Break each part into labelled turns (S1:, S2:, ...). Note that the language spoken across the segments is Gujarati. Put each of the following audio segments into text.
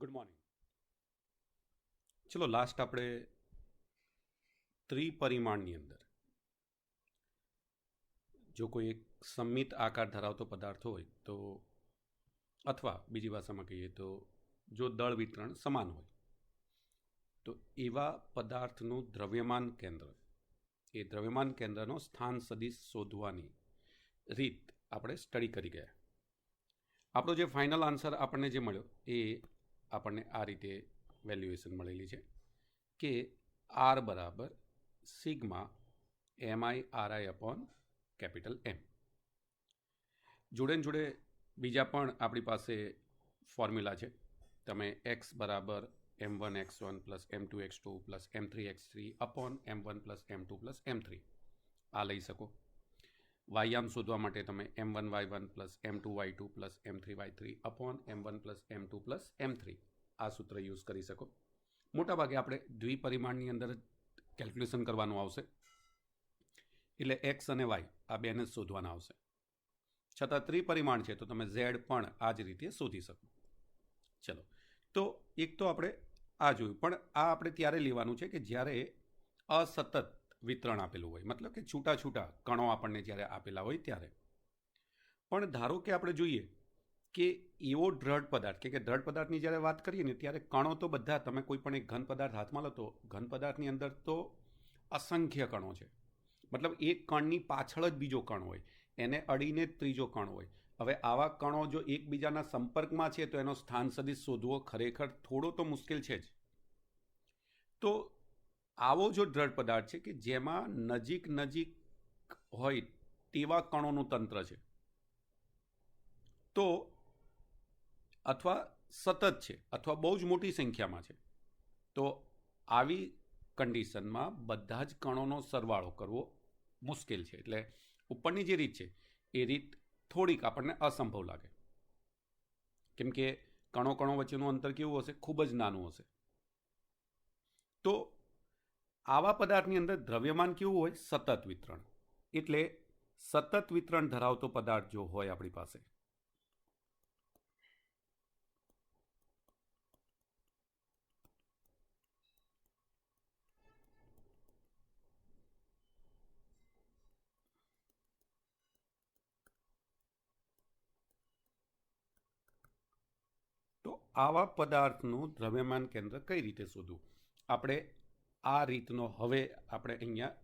S1: Good morning. ચલો લાસ્ટ આપણે ત્રિપરિમાણની અંદર જો કોઈ એક સમમિત આકાર ધરાવતો પદાર્થ હોય તો, અથવા બીજી ભાષામાં કહીએ તો જો દળ વિતરણ સમાન હોય તો એવા પદાર્થનું દ્રવ્યમાન કેન્દ્ર, એ દ્રવ્યમાન કેન્દ્રનો સ્થાન સદિશ શોધવાની રીત આપણે સ્ટડી કરી ગયા. આપણો જે ફાઇનલ આન્સર આપણને જે મળ્યો એ આપણને આ રીતે વેલ્યુએશન મળેલી છે કે આર બરાબર sigma MI RI upon capital M. જોડે ને જોડે બીજા પણ આપણી પાસે ફોર્મ્યુલા છે. તમે એક્સ બરાબર m1x1 plus m2x2 plus m3x3 upon m1 plus m2 plus m3 આ લઈ શકો. વાયામ શોધવા માટે તમે m1y1 plus m2y2 plus m3y3 upon m1 plus m2 plus m3 આ સૂત્ર યુઝ કરી શકો. મોટાભાગે આપણે દ્વિપરિમાણની અંદર કેલ્ક્યુલેશન કરવાનું આવશે, એટલે એક્સ અને વાય આ બેને જ શોધવાના આવશે. છતાં ત્રિપરિમાણ છે તો તમે ઝેડ પણ આ જ રીતે શોધી શકો. ચલો, તો એક તો આપણે આ જોયું, પણ આ આપણે ત્યારે લેવાનું છે કે જ્યારે અસતત વિતરણ આપેલું હોય, મતલબ કે છૂટા છૂટા કણો આપણને જ્યારે આપેલા હોય ત્યારે. પણ ધારો કે આપણે જોઈએ કે એવો દ્રઢ પદાર્થ, કે દ્રઢ પદાર્થની જ્યારે વાત કરીએ ને ત્યારે કણો તો બધા, તમે કોઈ પણ એક ઘન પદાર્થ હાથમાં લો તો ઘન પદાર્થની અંદર તો અસંખ્ય કણો છે. મતલબ એક કણની પાછળ જ બીજો કણ હોય, એને અડીને જ ત્રીજો કણ હોય. હવે આવા કણો જો એકબીજાના સંપર્કમાં છે તો એનો સ્થાન સદિશ શોધવો ખરેખર થોડો તો મુશ્કેલ છે જ. તો આવો જો દ્રઢ પદાર્થ છે કે જેમાં નજીક નજીક હોય તેવા કણોનું તંત્ર છે, તો અથવા સતત છે અથવા બહુ જ મોટી સંખ્યામાં છે, તો આવી કન્ડિશનમાં બધા જ કણોનો સરવાળો કરવો મુશ્કેલ છે. એટલે ઉપરની જે રીત છે એ રીત થોડીક આપણને અસંભવ લાગે, કેમ કે કણો કણો વચ્ચેનું અંતર કેવું હશે? ખૂબ જ નાનું હશે. તો આવા પદાર્થની અંદર દ્રવ્યમાન કેવું હોય? સતત વિતરણ. એટલે સતત વિતરણ ધરાવતો પદાર્થ જો હોય આપણી પાસે, તો આવા પદાર્થનું દ્રવ્યમાન કેન્દ્ર કઈ રીતે શોધવું? આપણે આ રીતનો હવે આપણે અહીંયા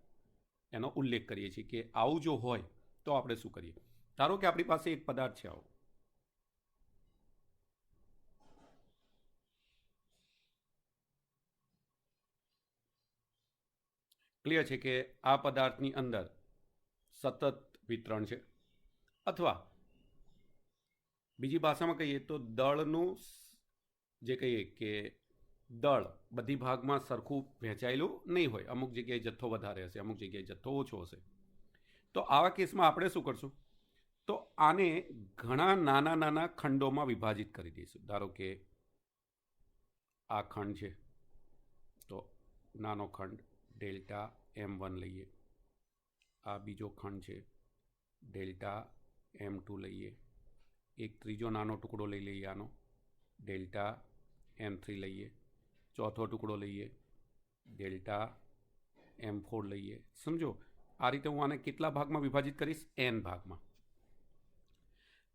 S1: એનો ઉલ્લેખ કરીએ છીએ કે આવું જો હોય તો આપણે શું કરીએ. ધારો કે આપણી પાસે એક પદાર્થ છે આવો, ક્લિયર છે કે આ પદાર્થની અંદર સતત વિતરણ છે, અથવા બીજી ભાષામાં કહીએ તો દળનું જે કહીએ કે દળ બધી ભાગમાં સરખું વહેંચાયેલું નહીં હોય, અમુક જગ્યાએ જથ્થો વધારે હશે, અમુક જગ્યાએ જથ્થો ઓછો હશે. તો આવા કેસમાં આપણે શું કરશું? તો આને ઘણા નાના નાના ખંડોમાં વિભાજિત કરી દઈશું. ધારો કે આ ખંડ છે તો નાનો ખંડ ડેલ્ટા m1 લઈએ, આ બીજો ખંડ છે ડેલ્ટા m2 લઈએ, એક ત્રીજો નાનો ટુકડો લઈ લઈએ આનો ડેલ્ટા m3 લઈએ, ચોથો ટુકડો લઈએ ડેલ્ટા m4 લઈએ. સમજો, આ રીતે હું આને કેટલા ભાગમાં વિભાજિત કરીશ? n ભાગમાં.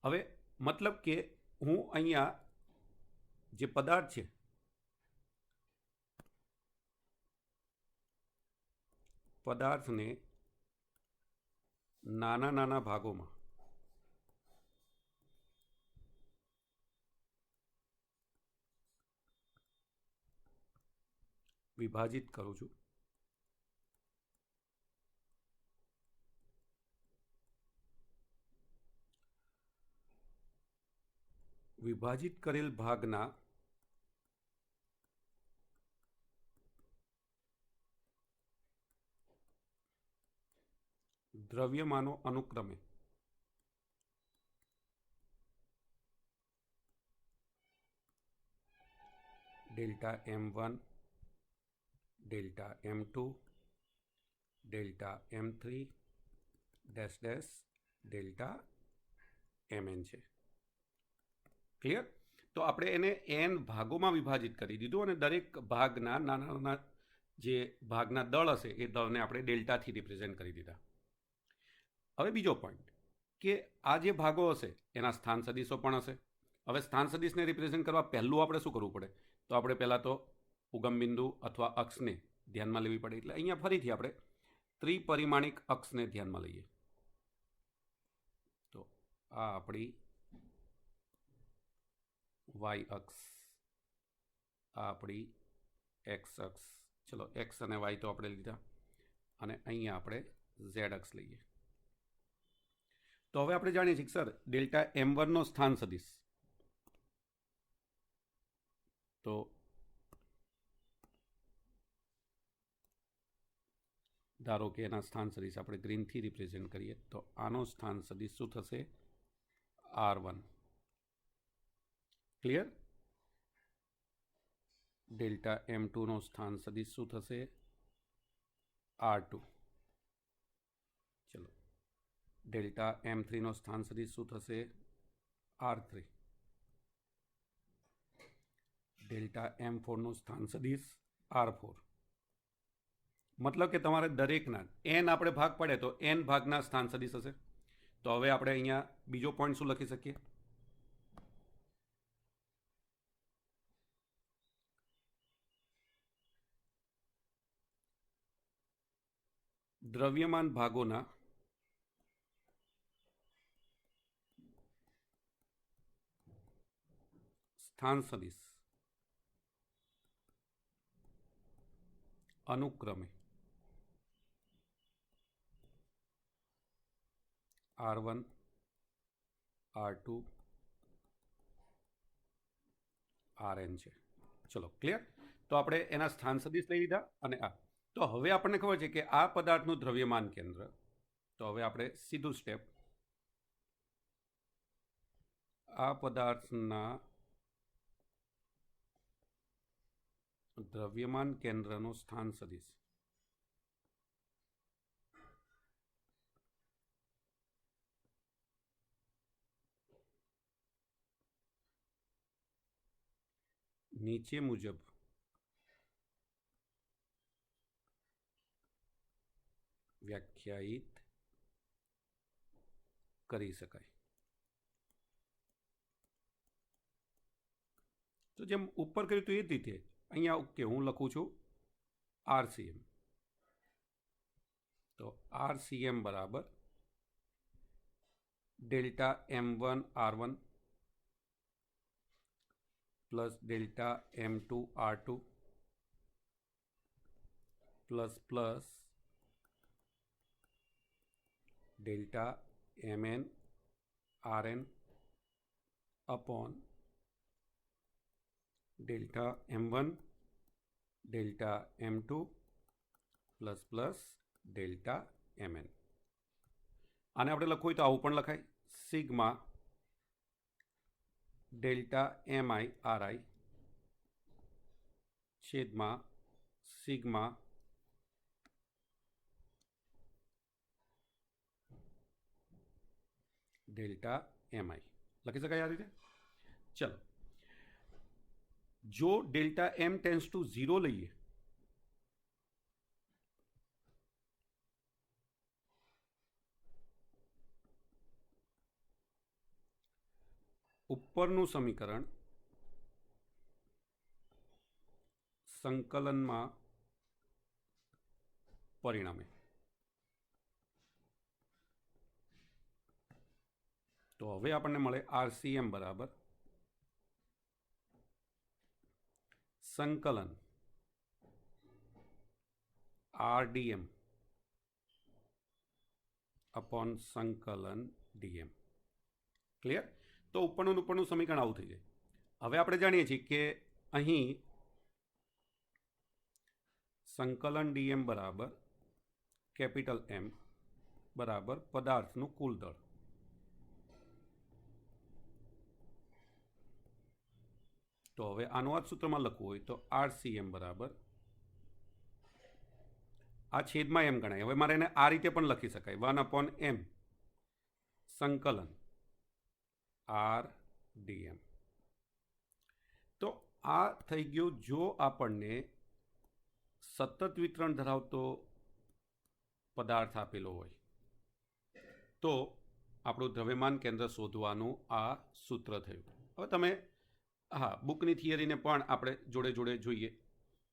S1: હવે મતલબ કે હું અહીંયા જે પદાર્થ છે પદાર્થને નાના નાના ભાગોમાં વિભાજિત કરું છું. વિભાજિત કરેલ ભાગના દ્રવ્યમાનો અનુક્રમે delta m1, delta m2, delta m3 dash dash delta mn છે. ક્લિયર? તો આપણે એને n ભાગોમાં વિભાજિત કરી દીધું અને દરેક ભાગના નાના નાના જે ભાગના દળ હશે એ દળને આપણે ડેલ્ટાથી રિપ્રેઝેન્ટ કરી દીધા. હવે બીજો પોઈન્ટ કે આ જે ભાગો હશે એના સ્થાન સદીશો પણ હશે. હવે સ્થાન સદીશને રિપ્રેઝેન્ટ કરવા પહેલું આપણે શું કરવું પડે? તો આપણે પહેલાં તો ઉગમ બિંદુ અથવા અક્ષને ધ્યાનમાં લેવી પડે. એટલે અહીંયા ફરીથી આપણે ત્રિપરિમાણિક અક્ષને ધ્યાનમાં લઈએ. તો આ આપણી વાય અક્ષ, આ આપણી એક્સ અક્ષ. ચલો એક્સ અને વાય તો આપણે લીધા અને અહીંયા આપણે ઝેડ અક્ષ લઈએ. તો હવે આપણે જાણીએ છીએ સર ડેલ્ટા m1નો સ્થાન સદિશ. તો ધારો કે એના સ્થાન સદિશ આપણે ગ્રીનથી રિપ્રેઝેન્ટ કરીએ તો આનો સ્થાન સદિશ શું થશે? R1. ક્લિયર? ડેલ્ટા m2નો સ્થાન સદિશ શું થશે? R2. ચલો ડેલ્ટા m3નો સ્થાન સદિશ શું થશે? R3. ડેલ્ટા m4નો સ્થાન સદિશ R4. મતલબ કે તમારે દરેકના n આપણે ભાગ પડે તો n ભાગના સ્થાન સદિશ હશે. તો હવે આપણે અહીંયા બીજો પોઈન્ટ શું લખી શકીએ? દ્રવ્યમાન ભાગોના સ્થાન સદિશ અનુક્રમે R1, R2, Rn છે. ચલો ક્લિયર? તો આપણે એના સ્થાન સદિશ લઈ લીધા અને આ. તો હવે આપણને ખબર છે કે આ પદાર્થનું દ્રવ્યમાન કેન્દ્ર. તો હવે આપણે સીધું સ્ટેપ, આ પદાર્થના દ્રવ્યમાન કેન્દ્રનો સ્થાન સદિશ નીચે મુજબ વ્યાખ્યાયિત કરી શકાય. તો જેમ ઉપર કર્યું તો એ જ રીતે અહીંયા ઓકે હું લખું છું RCM. તો RCM બરાબર delta m1 R1 plus delta m2 R2 plus delta mn Rn upon delta m1 delta m2 plus delta mn. આને આપણે લખવું હોય તો આવું પણ લખાય, સિગ્મા डेल्टा mi ri છેદમાં સિગ્મા डेल्टा mi લખી શકાય આ રીતે. ચલો જો डेल्टा m टेंड्स टू 0 લઈએ ઉપરનું સમીકરણ સંકલનમાં પરિણમે. તો હવે આપણને મળે RCM બરાબર સંકલન RDM अपॉन સંકલન DM. ક્લિયર? તો ઉપરનું સમીકરણ આવું થઈ જાય. હવે આપણે જાણીએ છીએ કે અહીં સંકલન DM બરાબર કેપિટલ M બરાબર પદાર્થનું કુલ દળ. તો હવે આનું આ સૂત્રમાં લખવું હોય તો RCM બરાબર આ છેદમાં m ગણાય. હવે મારે એને આ રીતે પણ લખી શકાય 1/m સંકલન RDM. આ થઈ ગયું જો આપણને સતત વિતરણ ધરાવતો પદાર્થ આપેલો હોય તો આપણું દ્રવ્યમાન કેન્દ્ર શોધવાનું આ સૂત્ર થયું. હવે તમે બુકની થિયરીને પણ આપણે જોડે જોડે જોઈએ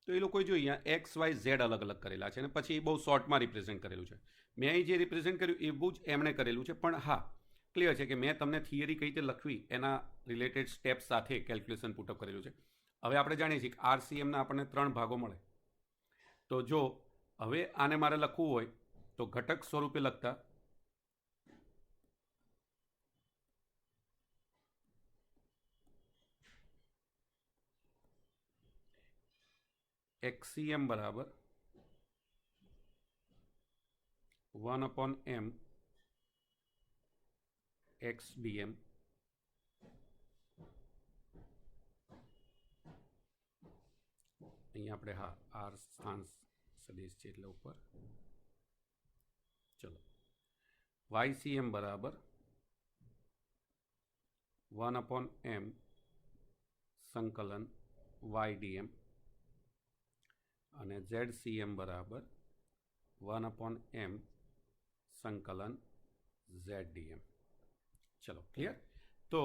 S1: તો એ લોકોએ જો અહીંયા એક્સ વાય ઝેડ અલગ અલગ કરેલા છે અને પછી એ બહુ શોર્ટમાં રિપ્રેઝેન્ટ કરેલું છે. મેં અહીં જે રિપ્રેઝેન્ટ કર્યું એવું જ એમણે કરેલું છે, પણ ક્લિયર છે કે મેં તમને થિયરી કઈ રીતે લખવી એના રિલેટેડ સ્ટેપ સાથે કેલ્ક્યુલેશન પુટઅપ કરેલું છે. હવે આપણે જાણીએ છીએ કે RCMના આપણને 3 ભાગો મળે. તો જો હવે આને મારે લખવું હોય તો ઘટક સ્વરૂપે લખતા XCM બરાબર 1/m XDM અહીંયા આપણે આર સ્થાન સદિશ છે એટલે ઉપર. ચલો YCM બરાબર 1/m સંકલન YDM અને ZCM બરાબર 1/m સંકલન ZDM. ચલો ક્લિયર. તો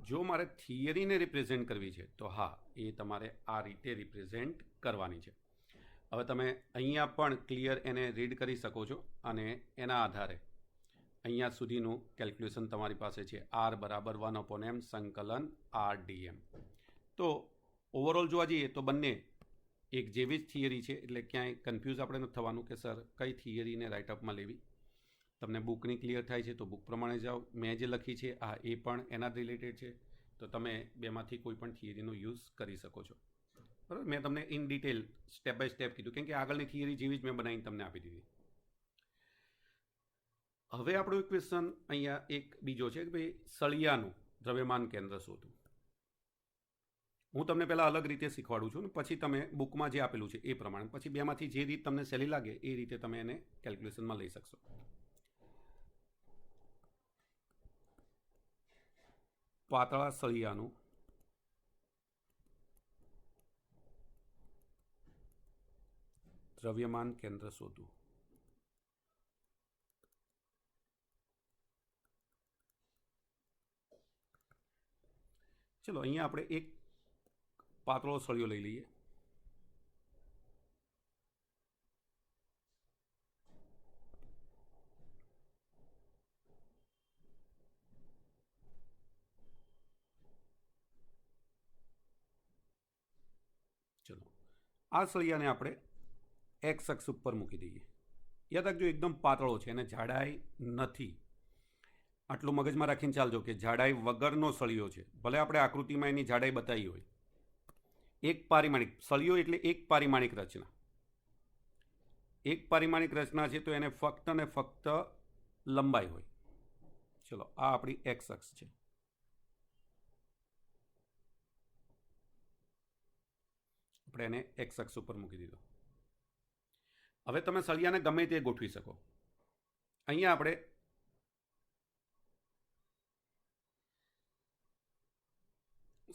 S1: જો મારે થિયરીને રિપ્રેઝેન્ટ કરવી છે તો એ તમારે આ રીતે રિપ્રેઝેન્ટ કરવાની છે. હવે તમે અહીંયા પણ ક્લિયર એને રીડ કરી શકો છો અને એના આધારે અહીંયા સુધીનું કેલ્ક્યુલેશન તમારી પાસે છે. R બરાબર 1/m સંકલન RDM. તો ઓવરઓલ જોવા જઈએ તો બંને એક જેવી જ થિયરી છે, એટલે ક્યાંય કન્ફ્યુઝ આપણે નથી થવાનું કે સર કઈ થિયરીને રાઇટઅપમાં લેવી. તમને બુકની ક્લિયર થાય છે તો બુક પ્રમાણે જાઓ. મેં જે લખી છે એ પણ એના જ રિલેટેડ છે, તો તમે બેમાંથી કોઈ પણ થિયરીનો યુઝ કરી શકો છો. બરાબર. મેં તમને in detail step by step કીધું, કેમ કે આગળની થિયરી જેવી જ મેં બનાવીને તમને આપી દીધી. હવે આપણો ક્વેશ્ચન અહીંયા એક બીજો છે કે ભાઈ સળિયાનું દ્રવ્યમાન કેન્દ્ર શોધવું. હું તમને પહેલાં અલગ રીતે શીખવાડું છું ને પછી તમે બુકમાં જે આપેલું છે એ પ્રમાણે પછી બેમાંથી જે રીત તમને સહેલી લાગે એ રીતે તમે એને કેલ્ક્યુલેશનમાં લઈ શકશો. પાતળા સળિયાનું દ્રવ્યમાન કેન્દ્ર શોધવું. ચલો અહીંયા આપણે એક પાતળો સળિયો લઈ લઈએ. ચલો આ સળિયાને આપણે એક્સ અક્ષ ઉપર મૂકી દઈએ. યાદ રાખજો એકદમ પાતળો છે અને જાડાઈ નથી. આટલું મગજમાં રાખીને ચાલજો કે જાડાઈ વગરનો સળિયો છે. ભલે આપણે આકૃતિમાં એની જાડાઈ બતાવી હોય. એક પારિમાણિક સળિયો એટલે એક પારિમાણિક રચના. એક પારિમાણિક રચના છે તો એને ફક્ત ને ફક્ત લંબાઈ હોય. ચલો આ આપણી એક્સ અક્ષ છે. આપણે એને એક્સ અક્ષ ઉપર મૂકી દીધો. હવે તમે સળિયાને ગમે તે ગોઠવી શકો. અહીંયા આપણે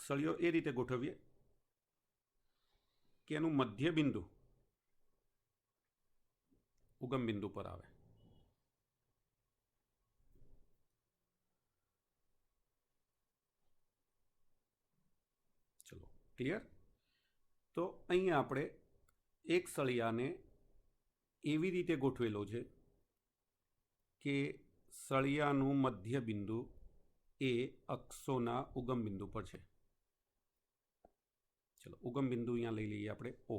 S1: સળિયો એ રીતે ગોઠવીએ કે એનું મધ્ય બિંદુ ઉગમ બિંદુ પર આવે. ચલો ક્લિયર. તો અહીંયા આપણે એક સળિયાને એવી રીતે ગોઠવેલો છે કે સળિયાનું મધ્ય બિંદુ એ અક્ષોના ઉગમ બિંદુ પર છે. ચલો ઉગમ બિંદુ અહીંયા લઈ લઈએ આપણે O.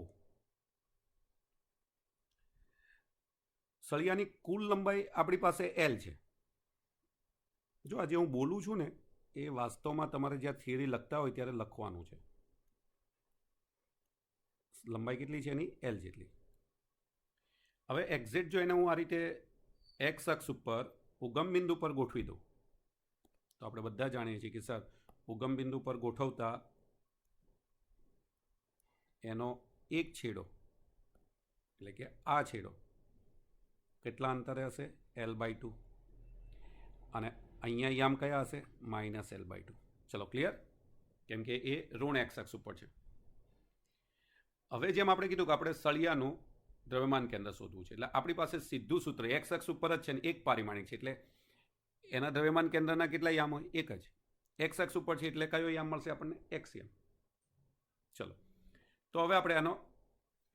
S1: સળિયાની કુલ લંબાઈ આપણી પાસે L છે. જો આજે હું બોલું છું ને એ વાસ્તવમાં તમારે જ્યાં થિયરી લખતા હોય ત્યારે લખવાનું છે. લંબાઈ કેટલી છે એની L જેટલી. હવે એક્ઝેક્ટ જો એને હું આ રીતે એક્સ અક્ષ ઉપર ઉગમ બિંદુ પર ગોઠવી દઉં તો આપણે બધા જાણીએ છીએ કે સર ઉગમ બિંદુ પર ગોઠવતા એનો એક છેડો એટલે કે આ છેડો કેટલા અંતરે હશે L/2 અને અહીંયા યામ કયા હશે -L/2. ચલો ક્લિયર. કેમ કે એ ઋણ એક્સ અક્ષ ઉપર છે. હવે જેમ આપણે કીધું કે આપણે સળિયાનું દ્રવ્યમાન કેન્દ્ર શોધવું છે, એટલે આપણી પાસે સીધું સૂત્ર એક્સ અક્ષ ઉપર જ છે ને એક પારિમાણિક છે, એટલે એના દ્રવ્યમાન કેન્દ્રના કેટલા યામ હોય? એક જ. એક્સ અક્ષ ઉપર છે એટલે કયો યામ મળશે આપણને? એક્સ યામ. ચલો, તો હવે આપણે આનો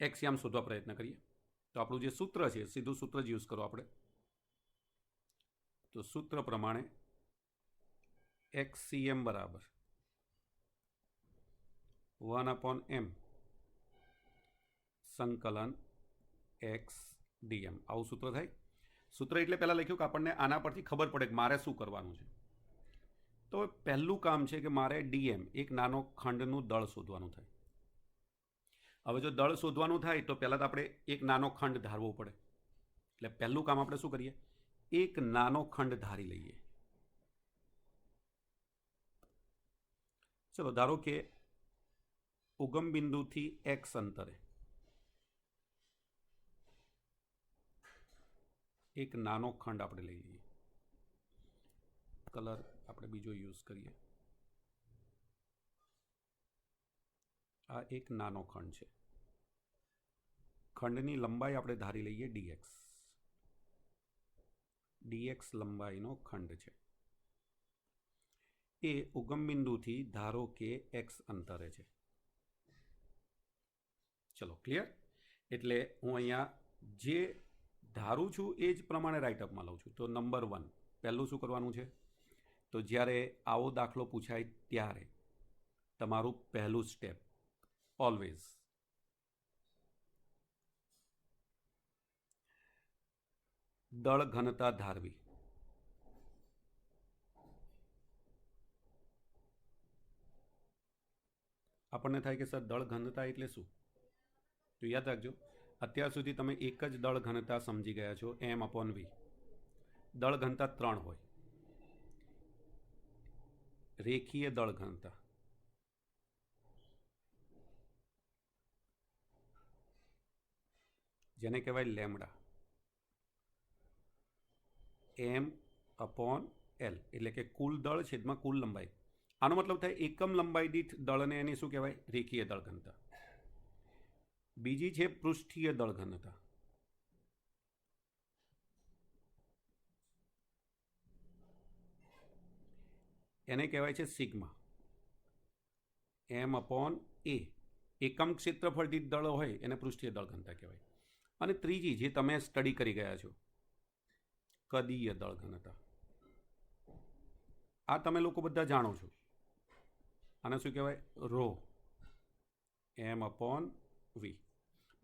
S1: એક્સ યામ શોધવા પ્રયત્ન કરીએ. તો આપણું જે સૂત્ર છે સીધું સૂત્ર જ યુઝ કરો આપણે. તો સૂત્ર પ્રમાણે XCM બરાબર 1/m સંકલન XDM, આવું સૂત્ર થાય. સૂત્ર એટલે પહેલાં લખ્યું કે આપણને આના પરથી ખબર પડે કે મારે શું કરવાનું છે. તો પહેલું કામ છે કે મારે ડીએમ એક નાનો ખંડનું દળ શોધવાનું થાય. હવે જો દળ શોધવાનું થાય તો પહેલાં તો આપણે એક નાનો ખંડ ધારવો પડે. એટલે પહેલું કામ આપણે શું કરીએ? એક નાનો ખંડ ધારી લઈએ. ચલો, ધારો કે ઉગમ બિંદુથી એક્સ અંતરે એક નાનો ખંડ આપણે લઈ લઈએ. કલર આપણે બીજો યુઝ કરીએ. આ એક નાનો ખંડ છે. ખંડની લંબાઈ આપણે ધારી લઈએ ડીએક્સ. ડીએક્સ લંબાઈનો ખંડ છે. એ ઉગમ બિંદુથી ધારો કે એક્સ અંતરે છે. ચલો, ક્લિયર? એટલે હું અહીંયા જે ધારું છું એ જ પ્રમાણે રાઇટઅપમાં લઉં છું. તો નંબર 1 પહેલું શું કરવાનું છે? તો જ્યારે આવો દાખલો પૂછાય ત્યારે તમારું પહેલું સ્ટેપ ઓલવેઝ દળ ઘનતા ધારવી. આપણને થાય કે સર દળ ઘનતા એટલે શું? તો યાદ રાખજો, અત્યાર સુધી તમે એક જ દળ ઘનતા સમજી ગયા છો, m/v. દળ ઘનતા 3 હોય. રેખીય દળ ઘનતા, જેને કહેવાય લેમડા. m/l એટલે કે કુલ દળ છેદમાં કુલ લંબાઈ. આનો મતલબ થાય એકમ લંબાઈ દીઠ દળને એની શું કહેવાય? રેખીય દળ ઘનતા. બીજી છે પૃષ્ઠીય દળ ઘનતા. એને કહેવાય છે સિગ્મા. m/a. એકમ ક્ષેત્રફળ દીઠ દળ હોય એને પૃષ્ઠીય દળ ઘનતા કહેવાય. અને ત્રીજી જે તમે સ્ટડી કરી ગયા છો, કદીય દળ ઘનતા. આ તમે લોકો બધા જાણો છો. આને શું કહેવાય? રો. m/v.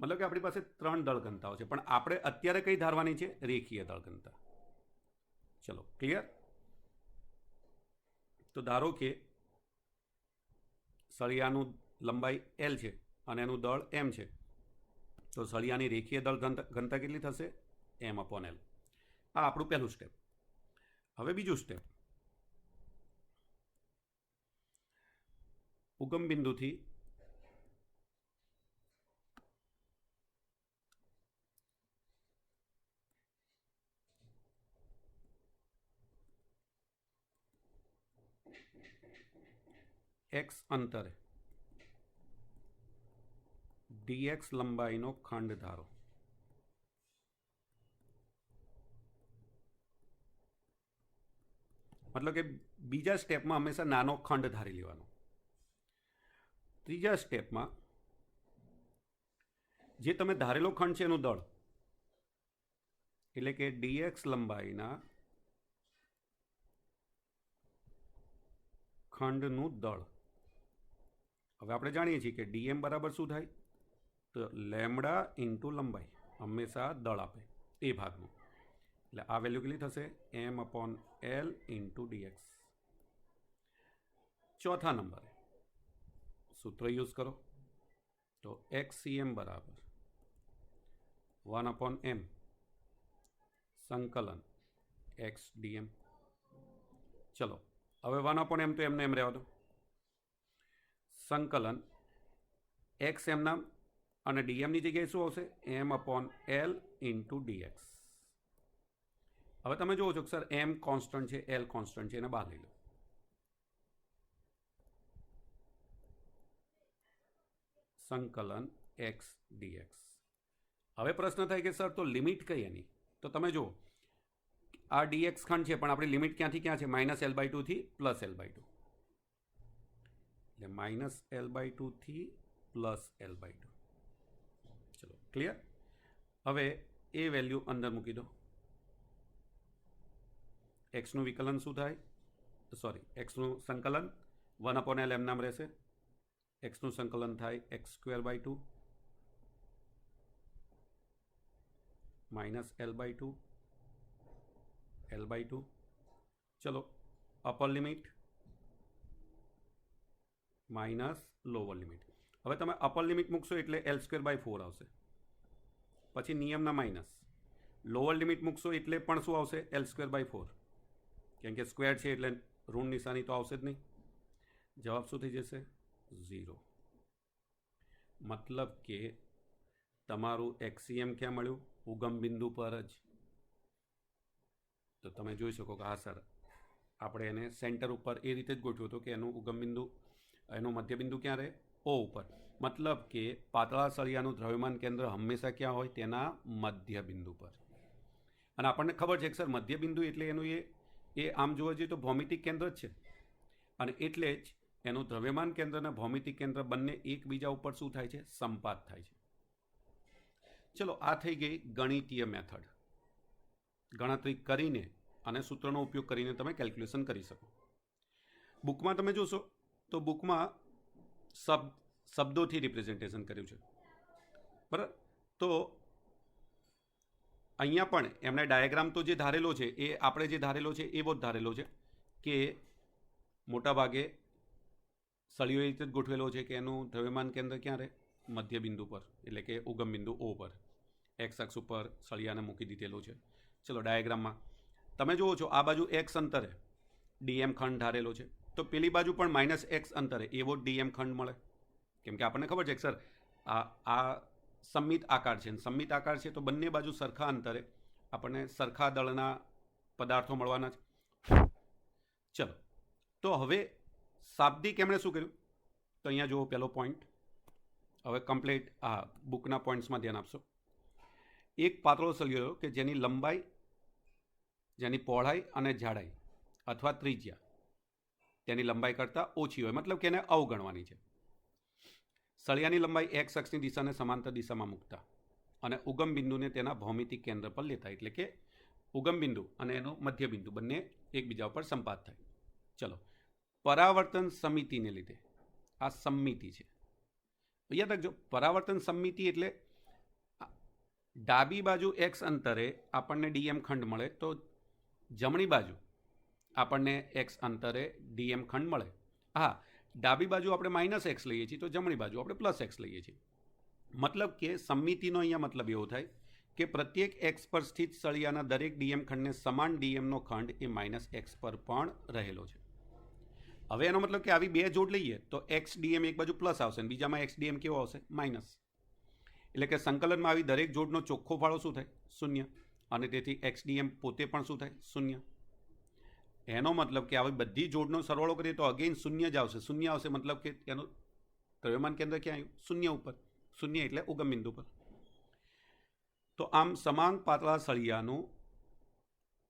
S1: મતલબ કે આપણી પાસે 3 દળ ઘનતાઓ છે, પણ આપણે અત્યારે કઈ ધારવાની છે? રેખીય દળ ઘનતા. ચલો, ક્લિયર? તો ધારો કે સળિયાનું લંબાઈ L છે અને એનું દળ m છે. તો સળિયાની રેખીય દળ ઘનતા કેટલી થશે? m/l. આ આપણું પહેલું સ્ટેપ. હવે બીજું સ્ટેપ, ઉગમ બિંદુથી એક્સ અંતરે ડીએક્સ લંબાઈનો ખંડ ધારો. મતલબ કે બીજા સ્ટેપમાં હંમેશા નાનો ખંડ ધારી લેવાનો. ત્રીજા સ્ટેપમાં જે તમે ધારેલો ખંડ છે એનું દળ, એટલે કે ડીએક્સ લંબાઈના ખંડનું દળ. હવે આપણે જાણીએ છીએ કે ડીએમ બરાબર શું થાય? તો લેમડા ઇન્ટુ લંબાઈ, હંમેશા દળ આપે એ ભાગનું. એટલે આ વેલ્યુ કેટલી થશે? m/l into dx. ચોથા નંબરે સૂત્ર યુઝ કરો. તો XCM બરાબર 1/m સંકલન XDM. ચલો, હવે 1/m તો એમને એમ રહેવા દો. સંકલન x એમના અને ડીએમની જગ્યાએ શું આવશે? m/l into dx. હવે તમે જુઓ છો કે સર m કોન્સ્ટન્ટ છે, l કોન્સ્ટન્ટ છે, એને બહાર લઈ લો. સંકલન એક્સ ડીએક્સ. હવે પ્રશ્ન થાય કે સર તો લિમિટ કઈ એની? તો તમે જુઓ આ ડીએક્સ ખંડ છે પણ આપણી લિમિટ ક્યાંથી ક્યાં છે? -L/2 થી +L/2. એટલે -L/2 થી +L/2. ચલો ક્લિયર. હવે એ વેલ્યુ અંદર મૂકી દો. એક્સનું વિકલન શું થાય? સોરી, એક્સનું સંકલન 1/L એમ નામ રહેશે. એક્સનું સંકલન થાય x²/2 -L/2 L/2. ચલો upper limit minus lower limit. હવે તમે અપર લિમિટ મૂકશો એટલે L²/4 આવશે. પછી નિયમના માઇનસ. લોઅર લિમિટ મૂકશો એટલે પણ શું આવશે? L²/4. કેમ કે સ્ક્વેર છે એટલે ઋણ નિશાની તો આવશે જ નહીં. જવાબ શું થઈ જશે? 0. મતલબ કે તમારું એક્સીએમ ક્યાં મળ્યું? ઉગમ બિંદુ પર જ. તો તમે જોઈ શકો કે હા સર આપણે એને સેન્ટર ઉપર એ રીતે જ ગોઠવ્યું હતું કે એનું ઉગમ બિંદુ, એનું મધ્ય બિંદુ ક્યાં રહે? ઓ ઉપર. મતલબ કે પાતળા સળિયાનું દ્રવ્યમાન કેન્દ્ર હંમેશા ક્યાં હોય? તેના મધ્ય બિંદુ પર. અને આપણને ખબર છે કે સર મધ્ય બિંદુ એટલે એનું એ આમ જોવા જઈએ તો ભૌમિતિક કેન્દ્ર જ છે. અને એટલે જ એનું દ્રવ્યમાન કેન્દ્ર અને ભૌમિતિક કેન્દ્ર બંને એકબીજા ઉપર શું થાય છે? સંપાત થાય છે. ચલો આ થઈ ગઈ ગણિતીય મેથડ. ગણતરી કરીને અને સૂત્રનો ઉપયોગ કરીને તમે કેલ્ક્યુલેશન કરી શકો. બુકમાં તમે જોશો તો બુકમાં શબ્દોથી રિપ્રેઝન્ટેશન કર્યું છે, બરાબર. તો અહીંયા પણ એમણે ડાયાગ્રામ તો જે ધારેલો છે એ આપણે જે ધારેલો છે એવો જ ધારેલો છે કે મોટાભાગે સળિયો એ રીતે જ ગોઠવેલો છે કે એનું દ્રવ્યમાન કેન્દ્ર ક્યાં રહે? મધ્ય બિંદુ પર, એટલે કે ઉગમ બિંદુ O પર. એક્સ અક્ષ ઉપર સળિયાને મૂકી દીધેલું છે. ચલો ડાયાગ્રામમાં તમે જુઓ છો આ બાજુ x અંતરે ડીએમ ખંડ ધારેલો છે, તો પેલી બાજુ પણ -x અંતરે એવો ડીએમ ખંડ મળે. કેમ કે આપણને ખબર છે કે સર આ સમમિત આકાર છે. સમમિત આકાર છે તો બંને બાજુ સરખા અંતરે આપણને સરખા દળના પદાર્થો મળવાના છે. ચલો તો હવે શાબ્દિક એમણે શું કર્યું? તો અહીંયા જુઓ પહેલો પોઈન્ટ. હવે કમ્પ્લીટ આ બુકના પોઈન્ટ્સમાં ધ્યાન આપશો. એક પાતળો સળિયો કે જેની લંબાઈ, જેની પહોળાઈ અને જાડાઈ અથવા ત્રિજ્યા તેની લંબાઈ કરતાં ઓછી હોય, મતલબ કે એને અવગણવાની છે. સળિયાની લંબાઈ x અક્ષની દિશાને સમાંતર દિશામાં મૂકતા અને ઉગમ બિંદુને તેના ભૌમિતિક કેન્દ્ર પર લેતા, એટલે કે ઉગમ બિંદુ અને એનું મધ્ય બિંદુ બંને એકબીજા ઉપર સંપાત થાય. ચલો પરાવર્તન સમિતિને લીધે આ સમમિતિ છે. યાદ રાખજો, પરાવર્તન સમમિતિ એટલે ડાબી બાજુ x અંતરે આપણને ડીએમ ખંડ મળે તો જમણી બાજુ આપણને x અંતરે ડીએમ ખંડ મળે. હા, ડાબી બાજુ આપણે -x લઈએ છીએ તો જમણી બાજુ આપણે +x લઈએ છીએ. મતલબ કે સમમિતિનો અહીંયા મતલબ એવો થાય કે પ્રત્યેક x પર સ્થિત સળિયાના દરેક ડીએમ ખંડને સમાન ડીએમનો ખંડ એ -x પર પણ રહેલો છે. હવે એનો મતલબ કે આવી બે જોડ લઈએ તો x ડીએમ એક બાજુ પ્લસ આવશે અને બીજામાં x ડીએમ કેવો આવશે? માઇનસ. એટલે કે સંકલનમાં આવી દરેક જોડનો ચોખ્ખો ફાળો શું થાય? 0. અને તેથી x ડીએમ પોતે પણ શું થાય? 0. એનો મતલબ કે આવી બધી જોડનો સરવાળો કરીએ તો અગેન 0 જ આવશે. 0 આવશે મતલબ કે એનું દ્રવ્યમાન કેન્દ્ર ક્યાં આવ્યું? 0 ઉપર. 0 એટલે ઉગમ બિંદુ પર. તો આમ સમાંગ પાતળા સળિયાનું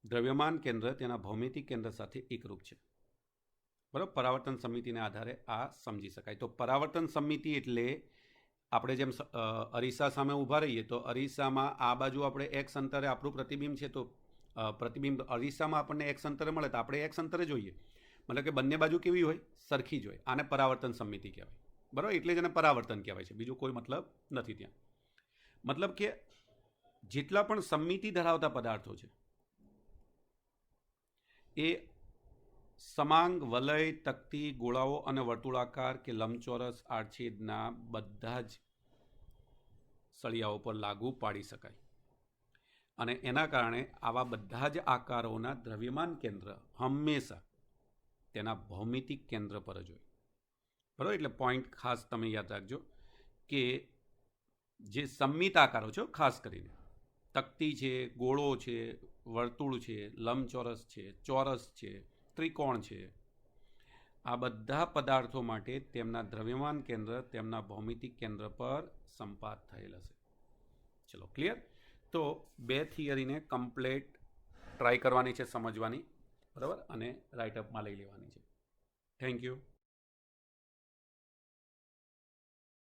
S1: દ્રવ્યમાન કેન્દ્ર તેના ભૌમિતિક કેન્દ્ર સાથે એકરૂપ છે. બરાબર. પરાવર્તન સમિતિને આધારે આ સમજી શકાય. તો પરાવર્તન સમિતિ એટલે આપણે જેમ અરીસા સામે ઊભા રહીએ તો અરીસામાં આ બાજુ આપણે x અંતરે આપણું પ્રતિબિંબ છે, તો પ્રતિબિંબ અરીસામાં આપણને x અંતરે મળે તો આપણે x અંતરે જોઈએ. મતલબ કે બંને બાજુ કેવી હોય? સરખી જ હોય. આને પરાવર્તન સમિતિ કહેવાય. બરાબર. એટલે જ એને પરાવર્તન કહેવાય છે, બીજું કોઈ મતલબ નથી ત્યાં. મતલબ કે જેટલા પણ સમમિતિ ધરાવતા પદાર્થો છે એ સમાંગ, વલય, તકતી, ગોળાઓ અને વર્તુળાકાર કે લંબચોરસ આડછેદના બધા જ સળિયાઓ પર લાગુ પાડી શકાય. અને એના કારણે આવા બધા જ આકારોના દ્રવ્યમાન કેન્દ્ર હંમેશા તેના ભૌમિતિક કેન્દ્ર પર જ હોય. બરાબર. એટલે પોઈન્ટ ખાસ તમે યાદ રાખજો કે જે સમમિત આકારો છે, ખાસ કરીને તકતી છે, ગોળો છે, વર્તુળ છે, લંબચોરસ છે, ચોરસ છે, ત્રિકોણ છે, આ બધા પદાર્થો માટે તેમના દ્રવ્યમાન કેન્દ્ર તેમના ભૌમિતિક કેન્દ્ર પર સંપાત થયેલ હશે. ચલો ક્લિયર. તો બે થિયરીને કમ્પ્લેટ ટ્રાય કરવાની છે, સમજવાની, બરાબર, અને રાઇટઅપમાં લઈ લેવાની છે. Thank you.